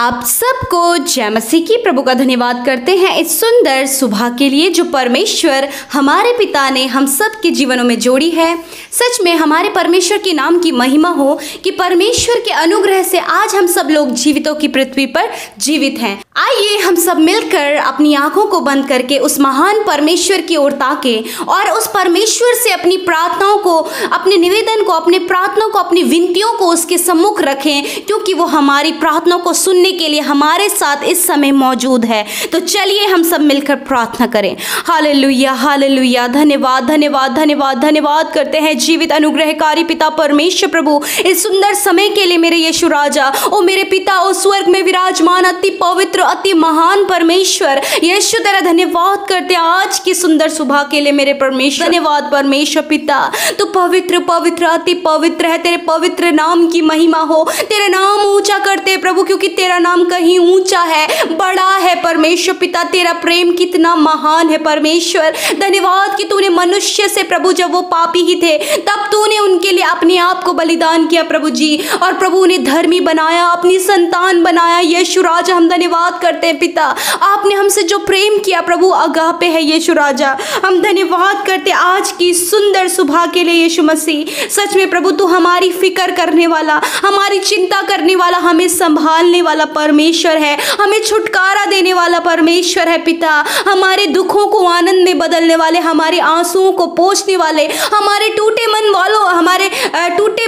आप सबको जय मसीह की प्रभु का धन्यवाद करते हैं इस सुंदर सुबह के लिए जो परमेश्वर हमारे पिता ने हम सब के जीवनों में जोड़ी है। सच में हमारे परमेश्वर के नाम की महिमा हो कि परमेश्वर के अनुग्रह से आज हम सब लोग जीवितों की पृथ्वी पर जीवित हैं। आइए हम सब मिलकर अपनी आंखों को बंद करके उस महान परमेश्वर की ओर ताकें और उस परमेश्वर से अपनी प्रार्थनाओं को, अपने निवेदन को, अपने प्रार्थनाओं को, अपनी विनतियों को उसके सम्मुख रखें, क्योंकि वो हमारी प्रार्थनाओं को सुनने के लिए हमारे साथ इस समय मौजूद है। तो चलिए हम सब मिलकर प्रार्थना करें। Hallelujah, hallelujah. धन्यवाद, धन्यवाद, धन्यवाद, धन्यवाद करते हैं जीवित अनुग्रहकारी पिता परमेश्वर प्रभु इस सुंदर समय के लिए। मेरे यीशु राजा, ओ मेरे पिता, ओ स्वर्ग में विराजमान अति पवित्र, अति महान परमेश्वर यीशु, तेरा धन्यवाद करते हैं आज की सुंदर सुबह के लिए मेरे परमेश्वर। धन्यवाद परमेश्वर पिता, तू पवित्र पवित्र अति पवित्र है। तेरे पवित्र नाम की महिमा हो। तेरा नाम ऊंचा करते प्रभु, क्योंकि तेरा नाम कहीं ऊंचा है, बड़ा है परमेश्वर पिता। तेरा प्रेम कितना महान है परमेश्वर। धन्यवाद कि तूने मनुष्य से प्रभु, जब वो पापी ही थे तब तूने उनके लिए अपने आप को बलिदान किया प्रभु जी, और प्रभु उन्हें धर्मी बनाया, अपनी संतान बनाया। यीशु राजा, हम धन्यवाद करते हैं पिता, आपने हमसे जो प्रेम किया प्रभु अगापे है। यीशु राजा, हम धन्यवाद करते आज की सुंदर सुबह के लिए यीशु मसीह। सच में प्रभु तू हमारी फिक्र करने वाला, हमारी चिंता करने वाला, हमें संभालने वाला परमेश्वर है, हमें छुटकारा देने वाला परमेश्वर है पिता। हमारे दुखों को आनंद में बदलने वाले, हमारे आंसुओं को पोंछने वाले, हमारे टूटे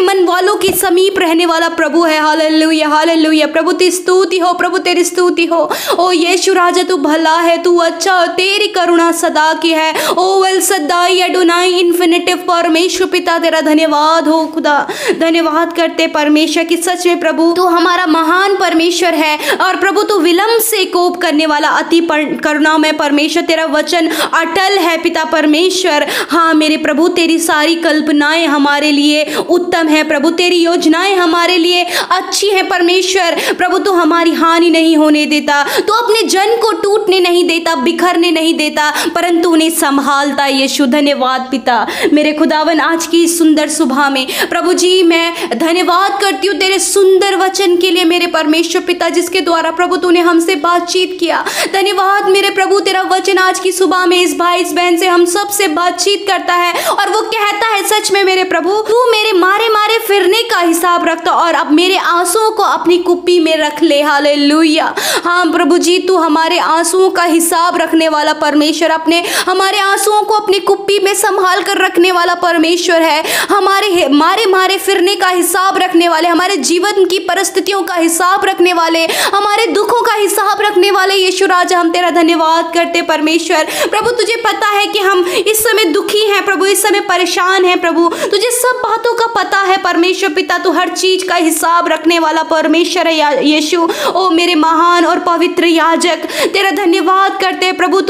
मन वालों के समीप रहने वाला प्रभु है। Hallelujah, hallelujah. प्रभु तेरी स्तुति हो, प्रभु तेरी स्तुति हो। ओ यीशु राजा, तू भला है, तू अच्छा, तेरी करुणा सदा की है। ओ वेल सदाई अडोनाई इन्फिनिटिव परमेश्वर पिता, तेरा धन्यवाद हो खुदा। धन्यवाद करते परमेश्वर कि सच में प्रभु तू हमारा महान परमेश्वर है, और प्रभु तू विलंब से कोप करने वाला अति करुणामय परमेश्वर। तेरा वचन अटल है पिता परमेश्वर। हाँ मेरे प्रभु, तेरी सारी कल्पनाएं हमारे लिए उत्तम है प्रभु, तेरी योजनाएं हमारे लिए अच्छी है परमेश्वर। प्रभु तू हमारी हानि नहीं होने देता, तू अपने जन को टूटने नहीं देता, बिखरने नहीं देता, परंतु उन्हें संभालता। यीशु धन्यवाद पिता मेरे खुदावन। आज की सुंदर सुबह में प्रभु जी मैं धन्यवाद करती हूँ तेरे सुंदर वचन के लिए मेरे परमेश्वर पिता, जिसके द्वारा प्रभु तूने हमसे बातचीत किया। धन्यवाद मेरे प्रभु, तेरा वचन आज की सुबह में इस भाई इस बहन से हम सब से बातचीत करता है, और वो कहता है सच में मेरे प्रभु तू मेरे मारे मारे फिरने का हिसाब रखता, और अब मेरे आंसुओं को अपनी कुप्पी में रख ले। हालेलुया। हाँ प्रभु जी, तू हमारे आंसुओं का हिसाब रखने वाला परमेश्वर, अपने हमारे आंसुओं को अपनी कुप्पी में संभाल कर रखने वाला परमेश्वर है। हमारे मारे मारे फिरने का हिसाब रखने वाले, हमारे जीवन की परिस्थितियों का हिसाब रखने वाले, हमारे दुखों का हिसाब रखने वाले यीशु राजा, हम तेरा धन्यवाद करते परमेश्वर। प्रभु तुझे पता है कि हम इस समय दुखी हैं प्रभु, इस समय परेशान हैं प्रभु, तुझे सब बातों का पता है परमेश्वर पिता। तू हर चीज का हिसाब रखने वाला परमेश्वर है यीशु। ओ मेरे महान और पवित्र याजक, तेरा धन्यवाद करते हैं प्रभु।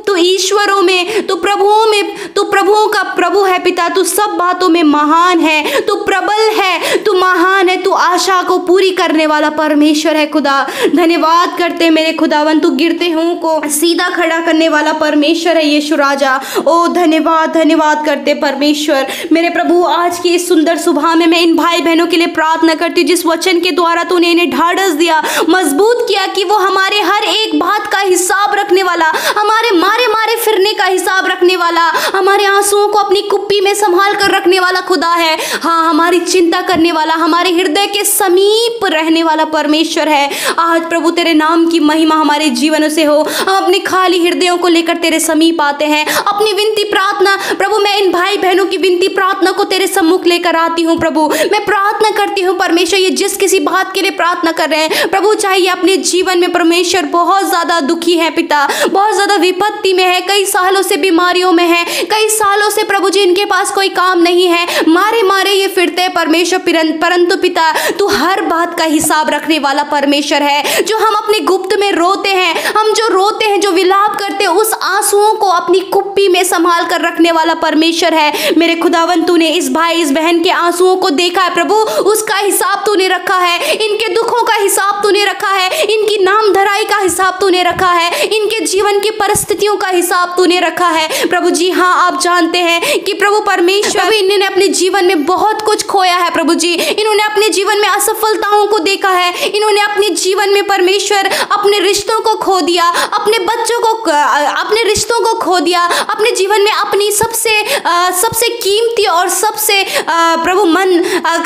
तू ईश्वरों में, तू प्रभुओं में, तू प्रभुओं का प्रभु है पिता। तू सब बातों में महान है, तू प्रबल है, तू महान है, तू आशा को पूरी करने वाला परमेश्वर है खुदा। धन्यवाद करते मेरे खुदावन, तू गिरते हुओं को सीधा खड़ा करने वाला परमेश्वर है यीशु राजा। ओ धन्यवाद, धन्यवाद करते परमेश्वर मेरे प्रभु। आज की इस सुंदर सुबह में मैं इन भाई बहनों के लिए प्रार्थना करती हूँ, जिस वचन के द्वारा तूने इन्हें ढाढ़स दिया, मजबूत किया कि वो हमारे हर एक बात का हिसाब रखने वाला, हमारे मारे मारे फिरने का हिसाब रखने वाला, हमारे आंसुओं को अपनी कुप्पी में संभाल कर रखने वाला खुदा है। हाँ, हमारी चिंता करने वाला, हमारे हृदय के समीप रहने वाला परमेश्वर है। आज प्रभु तेरे नाम की महिमा हमारे जीवनों से हो। हम अपने खाली हृदयों को लेकर तेरे समीप आते हैं। अपनी विनती प्रार्थना प्रभु, मैं इन भाई बहनों की विनती प्रार्थना को तेरे सम्मुख लेकर आती हूँ प्रभु। मैं प्रार्थना करती हूँ परमेश्वर, ये जिस किसी बात के लिए प्रार्थना कर रहे हैं प्रभु, चाहे अपने जीवन में परमेश्वर बहुत ज्यादा दुखी है पिता, बहुत ज्यादा विपत्ति में है, कई सालों से बीमारियों में है, कई सालों से प्रभु जी इनके पास कोई काम नहीं है, मारे मारे ये फिरते हैं परमेश्वर, परंतु पिता तू हर बात का हिसाब रखने वाला परमेश्वर है। जो हम अपने गुप्त में रोते हैं, हम जो रोते हैं, जो विलाप करते हैं, उस आंसुओं को अपनी कुप्पी में संभाल कर रखने वाला परमेश्वर है। है। मेरे खुदावन तूने इस भाई इस बहन के आंसुओं को देखा है प्रभु, उसका हिसाब तूने रखा है, इनके दुखों का हिसाब तूने रखा है, इनकी नाम धराई का हिसाब तूने रखा है, इनके जीवन की परिस्थितियों का हिसाब तूने रखा है प्रभु जी। हाँ, आप जानते हैं कि प्रभु परमेश्वर, प्रभु इन्होंने अपने जीवन में बहुत कुछ खोया है प्रभु जी, इन्होंने अपने जीवन में असफलताओं को देखा है, इन्होंने अपने जीवन में परमेश्वर अपने रिश्तों को खो दिया, अपने बच्चों को, अपने रिश्तों को खो दिया, अपने जीवन में अपनी सबसे कीमती और सबसे प्रभु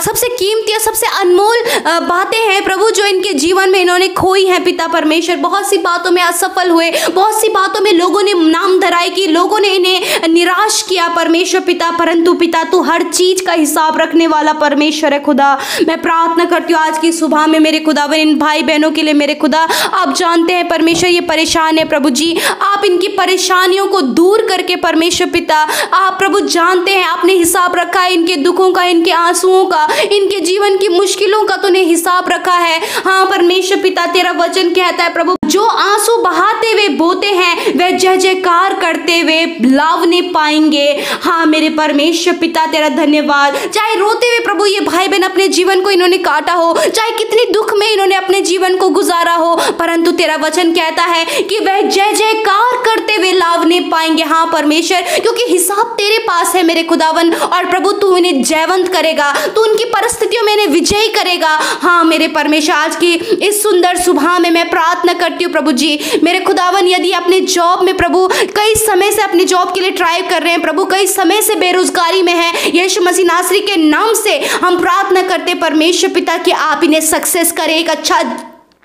सबसे कीमती और सबसे अनमोल बातें हैं प्रभु जो इनके जीवन में इन्होंने खोई हैं पिता परमेश्वर। बहुत सी बातों में असफल हुए, बहुत सी बातों में लोगों ने नाम धराई की, लोगों ने इन्हें निराश किया परमेश्वर पिता, परंतु पिता तू हर चीज का हिसाब रखने वाला परमेश्वर है खुदा। मैं प्रार्थना करती हूँ आज की सुबह में मेरे खुदावन इन भाई बहनों के लिए मेरे खुदा, आप जानते हैं परमेश्वर ये परेशान है प्रभु जी, आप इनकी परेशानियों को दूर करके परमेश्वर पिता, आप प्रभु जानते हैं आपने हिसाब रखा है इनके दुखों का, इनके आंसुओं का, इनके जीवन की मुश्किलों का तूने हिसाब रखा है। हाँ परमेश्वर पिता, तेरा वचन कहता है प्रभु, जो आंसू बहाते हुए बोते हैं वह जय जयकार करते हुए लावने पाएंगे। हाँ मेरे परमेश्वर पिता, तेरा धन्यवाद। चाहे रोते हुए प्रभु ये भाई बहन अपने जीवन को इन्होंने काटा हो, चाहे कितनी दुख में इन्होंने अपने जीवन को गुजारा हो, परंतु तेरा वचन कहता है कि वह जय जयकार करते हुए लावने पाएंगे। हाँ परमेश्वर, क्योंकि हिसाब तेरे पास है मेरे खुदावन, और प्रभु तू इन्हें जयवंत करेगा, तू उनकी परिस्थितियों में इन्हें विजयी करेगा। हाँ मेरे परमेश्वर, आज की इस सुंदर सुबह में मैं प्रार्थना करती हूँ प्रभु जी, मेरे खुदावन यदि अपने जॉब में प्रभु कई समय से अपने जॉब के लिए ट्राई कर रहे हैं प्रभु, कई समय से बेरोजगारी में है, यीशु मसीह नासरी के नाम से हम प्रार्थना करते परमेश्वर पिता कि आप इन्हें सक्सेस करें, एक अच्छा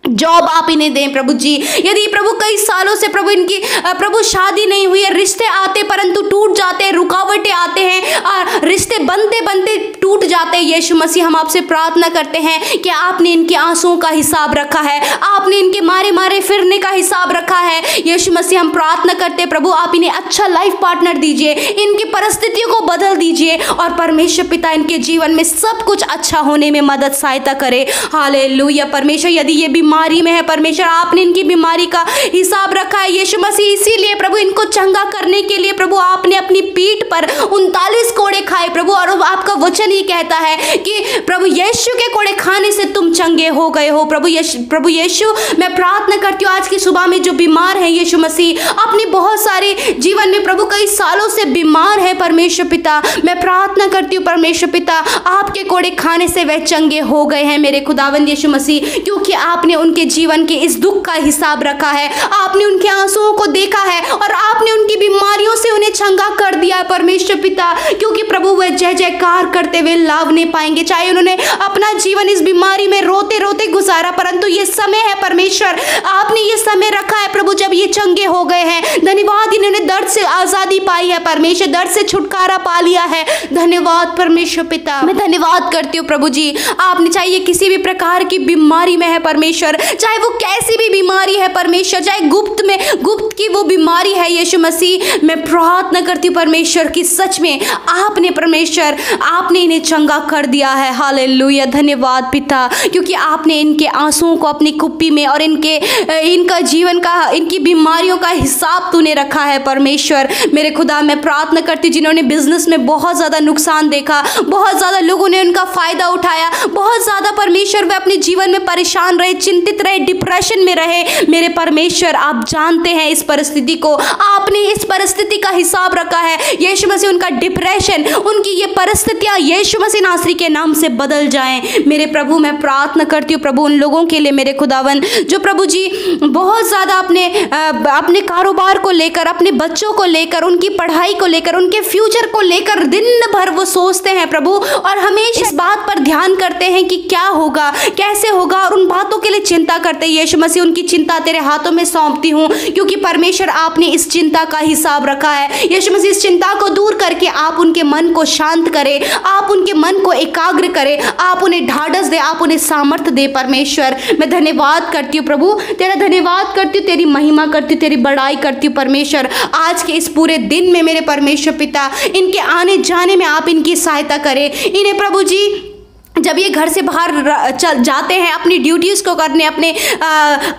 जॉब आप इन्हें दें प्रभु जी। यदि प्रभु कई सालों से प्रभु इनकी प्रभु शादी नहीं हुई है, रिश्ते आते परंतु टूट जाते हैं, रुकावटें आते हैं और रिश्ते बनते बनते टूट जाते हैं, यीशु मसीह हम आपसे प्रार्थना करते हैं कि आपने इनके आंसुओं का हिसाब रखा है, आपने इनके मारे मारे फिरने का हिसाब रखा है। यीशु मसीह हम प्रार्थना करते हैं प्रभु, आप इन्हें अच्छा लाइफ पार्टनर दीजिए, इनकी परिस्थितियों को बदल दीजिए, और परमेश्वर पिता इनके जीवन में सब कुछ अच्छा होने में मदद सहायता करे। हालेलुया परमेश्वर, यदि ये बीमारी में है परमेश्वर, आपने इनकी बीमारी का हिसाब रखा है यीशु मसीह, इसीलिए प्रभु इनको चंगा करने के लिए प्रभु आपने अपनी पीठ पर 39 कोड़े खाए प्रभु, और आपका वचन ही कहता है कि प्रभु यीशु के कोड़े खाने से तुम चंगे हो गए हो। प्रभु यीशु मैं प्रार्थना करती हूँ आज की सुबह में जो बीमार है यीशु मसीह, अपनी बहुत सारी जीवन में प्रभु कई सालों से बीमार है परमेश्वर पिता, मैं प्रार्थना करती हूँ परमेश्वर पिता आपके कोड़े खाने से वह चंगे हो गए हैं मेरे खुदावंद यीशु मसीह, क्योंकि आपने उनके जीवन के इस दुख का हिसाब रखा है, आपने उनके आंसुओं को देखा है और आपने उनकी बीमारियों से उन्हें चंगा कर दिया है परमेश्वर पिता, क्योंकि प्रभु वह जय जयकार करते हुए लाभ नहीं पाएंगे। चाहे उन्होंने अपना जीवन इस बीमारी में रोते रोते गुजारा, परंतु ये समय है परमेश्वर, आपने ये समय रखा है प्रभु जब ये चंगे हो गए हैं। धन्यवाद, इन्होंने दर्द से आजादी पाई है परमेश्वर, दर्द से छुटकारा पा लिया है। धन्यवाद परमेश्वर पिता, मैं धन्यवाद करती हूँ प्रभु जी। आपने चाहिए किसी भी प्रकार की बीमारी में है परमेश्वर, चाहे वो कैसी भी बीमारी है परमेश्वर, चाहे गुप्त की वो बीमारी है यीशु मसीह, मैं प्रार्थना करती हूँ परमेश्वर की सच में आपने परमेश्वर आपने इन्हें चंगा कर दिया है। हालेलुया, धन्यवाद पिता, क्योंकि आपने इनके आंसुओं को अपनी कुप्पी में और इनका जीवन का, इनकी बीमारियों का हिसाब तूने रखा है परमेश्वर। मेरे खुदा मैं प्रार्थना करती, जिन्होंने बिजनेस में बहुत ज़्यादा नुकसान देखा, बहुत ज़्यादा लोगों ने उनका फ़ायदा उठाया, बहुत ज़्यादा परमेश्वर वे अपने जीवन में परेशान रहे, चिंतित रहे, डिप्रेशन में रहे, मेरे परमेश्वर आप जानते हैं इस परिस्थिति को, आपने इस परिस्थिति का हिसाब रखा है यीशु मसीह। उनका डिप्रेशन, उनकी ये परिस्थितियाँ यीशु मसीह नासरी के नाम से बदल जाएं। मेरे प्रभु मैं प्रार्थना करती हूँ प्रभु उन लोगों के लिए मेरे खुदावन जो प्रभु जी बहुत ज़्यादा अपने कारोबार को लेकर, अपने बच्चों को लेकर, उनकी पढ़ाई को लेकर, उनके फ्यूचर को लेकर दिन भर वो सोचते हैं प्रभु, और हमेशा इस बात पर ध्यान करते हैं कि क्या होगा, कैसे होगा, और उन बातों के लिए चिंता करते हैं। यीशु मसीह उनकी चिंता तेरे हाथों में सौंपती हूँ, क्योंकि परमेश्वर आपने इस चिंता का हिसाब रखा है। यीशु मसीह इस चिंता को दूर करके आप उनके मन को शांत करें, आप उनके मन को एकाग्र करें, आप उन्हें ढाढ़स दे, आप उन्हें सामर्थ्य दे परमेश्वर। मैं धन्यवाद करती हूँ प्रभु, तेरा धन्यवाद करती हूँ, तेरी महिमा करती हूँ, तेरी बड़ाई करती हूँ परमेश्वर। आज के इस पूरे दिन में मेरे परमेश्वर पिता इनके आने जाने में आप इनकी सहायता करें, इन्हें प्रभु जी जब ये घर से बाहर चल जाते हैं अपनी ड्यूटीज़ को करने, अपने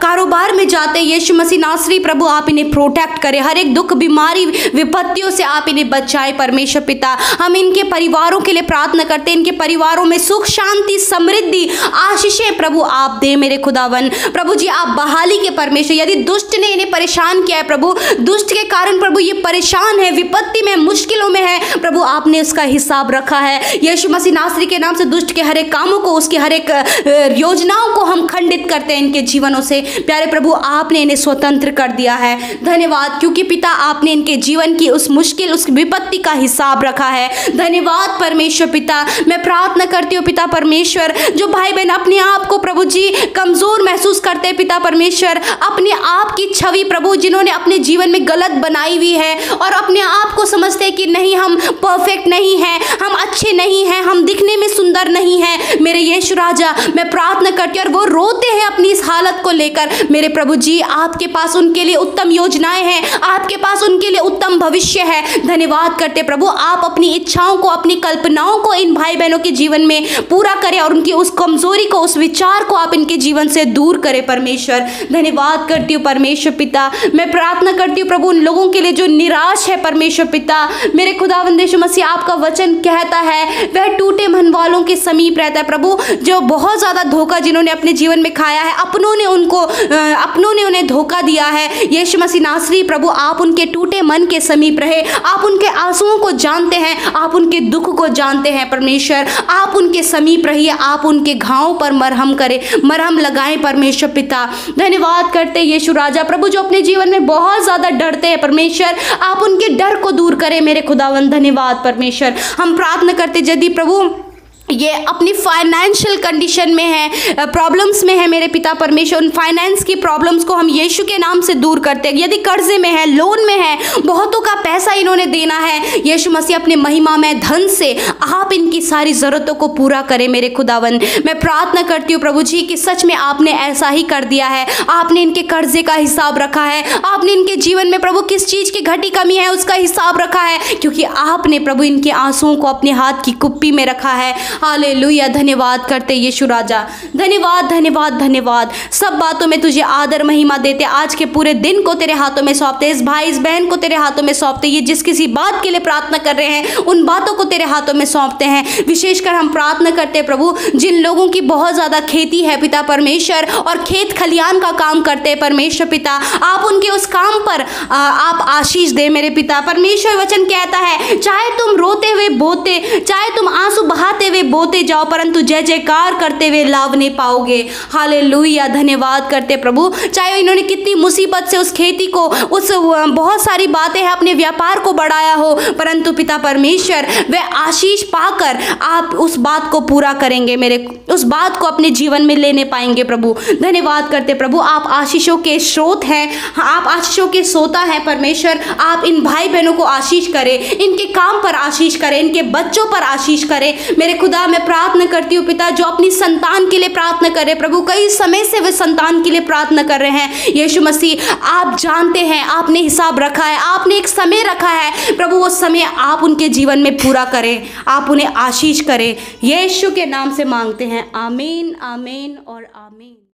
कारोबार में जाते हैं, यीशु मसीह नासरी प्रभु आप इन्हें प्रोटेक्ट करें, हर एक दुख बीमारी विपत्तियों से आप इन्हें बचाएं परमेश्वर पिता। हम इनके परिवारों के लिए प्रार्थना करते हैं, इनके परिवारों में सुख शांति समृद्धि आशीषें प्रभु आप दें मेरे खुदावन। प्रभु जी आप बहाली के परमेश्वर, यदि दुष्ट ने इन्हें परेशान किया है प्रभु, दुष्ट के कारण प्रभु ये परेशान है, विपत्ति में मुश्किलों में है प्रभु, आपने उसका हिसाब रखा है। यीशु मसीह नासरी के नाम से दुष्ट के हर एक कामों को, उसकी हर एक योजनाओं को हम खंडित करते हैं इनके जीवनों से। प्यारे प्रभु आपने इन्हें स्वतंत्र कर दिया है, धन्यवाद, क्योंकि पिता आपने इनके जीवन की उस मुश्किल उस विपत्ति का हिसाब रखा है। धन्यवाद परमेश्वर पिता। मैं प्रार्थना करती हूँ पिता परमेश्वर, जो भाई बहन अपने आप को प्रभु जी कमजोर महसूस करते हैं पिता परमेश्वर, अपने आप की छवि प्रभु जिन्होंने अपने जीवन में गलत बनाई हुई है और अपने आप को समझते हैं कि नहीं हम परफेक्ट नहीं हैं, हम अच्छे नहीं हैं, हम दिखने में सुंदर नहीं है, मेरे यीशु राजा मैं प्रार्थना करती हूँ और वो रोते हैं अपनी इस हालत को लेकर। मेरे प्रभु जी आपके पास उनके लिए उत्तम योजनाएं हैं, आपके पास उनके लिए उत्तम भविष्य है। धन्यवाद करते प्रभु, आप अपनी इच्छाओं को अपनी कल्पनाओं को इन भाई बहनों के जीवन में पूरा करें और उनकी उस कमजोरी को उस विचार को आप इनके जीवन से दूर करें परमेश्वर। धन्यवाद करती हूँ परमेश्वर पिता। मैं प्रार्थना करती हूँ प्रभु उन लोगों के लिए जो निराश है परमेश्वर पिता, मेरे खुदावंद यीशु मसीह आपका वचन कहता है वह टूटे मन वालों के समीप रहता है प्रभु, जो बहुत ज़्यादा धोखा जिन्होंने अपने जीवन में खाया है, अपनों ने उन्हें धोखा दिया है। यीशु मसीह नासरी प्रभु आप उनके टूटे मन के समीप रहे, आप उनके आंसुओं को जानते हैं, आप उनके दुख को जानते हैं परमेश्वर, आप उनके समीप रहिए, आप उनके घावों पर मरहम करें, मरहम लगाएं परमेश्वर पिता। धन्यवाद करते यीशु राजा प्रभु, जो अपने जीवन में बहुत ज़्यादा डरते हैं परमेश्वर, आप उनके डर को दूर करें मेरे खुदावंद। धन्यवाद परमेश्वर। हम प्रार्थना करते यदि प्रभु ये अपनी फाइनेंशियल कंडीशन में है, प्रॉब्लम्स में है मेरे पिता परमेश्वर, उन फाइनेंस की प्रॉब्लम्स को हम यीशु के नाम से दूर करते हैं। यदि कर्जे में है, लोन में है, बहुतों का पैसा इन्होंने देना है, यीशु मसीह अपने महिमा में धन से आप इनकी सारी ज़रूरतों को पूरा करें मेरे खुदावन। मैं प्रार्थना करती हूँ प्रभु जी कि सच में आपने ऐसा ही कर दिया है, आपने इनके कर्जे का हिसाब रखा है, आपने इनके जीवन में प्रभु किस चीज़ की घटी कमी है उसका हिसाब रखा है, क्योंकि आपने प्रभु इनके आंसुओं को अपने हाथ की कुप्पी में रखा है। हालेलुया। धन्यवाद करते यीशु राजा, धन्यवाद धन्यवाद धन्यवाद। सब बातों में तुझे आदर महिमा देते, आज के पूरे दिन को तेरे हाथों में सौंपते, इस भाई इस बहन को तेरे हाथों में सौंपते, ये जिस किसी बात के लिए प्रार्थना कर रहे हैं उन बातों को तेरे हाथों में सौंपते हैं। विशेषकर हम प्रार्थना करते हैं प्रभु जिन लोगों की बहुत ज़्यादा खेती है पिता परमेश्वर और खेत खलियान का काम करते हैं परमेश्वर पिता, आप उनके उस काम पर आप आशीष दे मेरे पिता परमेश्वर। वचन कहता है चाहे तुम रोते हुए बोते, चाहे तुम आंसू बहाते हुए बोते जाओ, परंतु जय जयकार करते हुए लाभ नहीं पाओगे। हालेलुया। धन्यवाद करते प्रभु, चाहे इन्होंने कितनी मुसीबत से उस खेती को, उस बहुत सारी बातें हैं अपने व्यापार को बढ़ाया हो, परंतु पिता परमेश्वर वह आशीष पाकर आप उस बात को पूरा करेंगे, मेरे उस बात को अपने जीवन में लेने पाएंगे प्रभु। धन्यवाद करते प्रभु, आप आशीषों के स्रोत हैं, आप आशीषों के सोता है परमेश्वर। आप इन भाई बहनों को आशीष करें, इनके काम पर आशीष करें, इनके बच्चों पर आशीष करें मेरे खुदा। मैं प्रार्थना करती हूँ पिता जो अपनी संतान के लिए प्रार्थना कर रहे प्रभु, कई समय से वे संतान के लिए प्रार्थना कर रहे हैं यीशु मसीह, आप जानते हैं, आपने हिसाब रखा है, आपने एक समय रखा है प्रभु, वो समय आप उनके जीवन में पूरा करें, आप उन्हें आशीष करें, यीशु के नाम से मांगते हैं, आमीन आमीन और आमीन।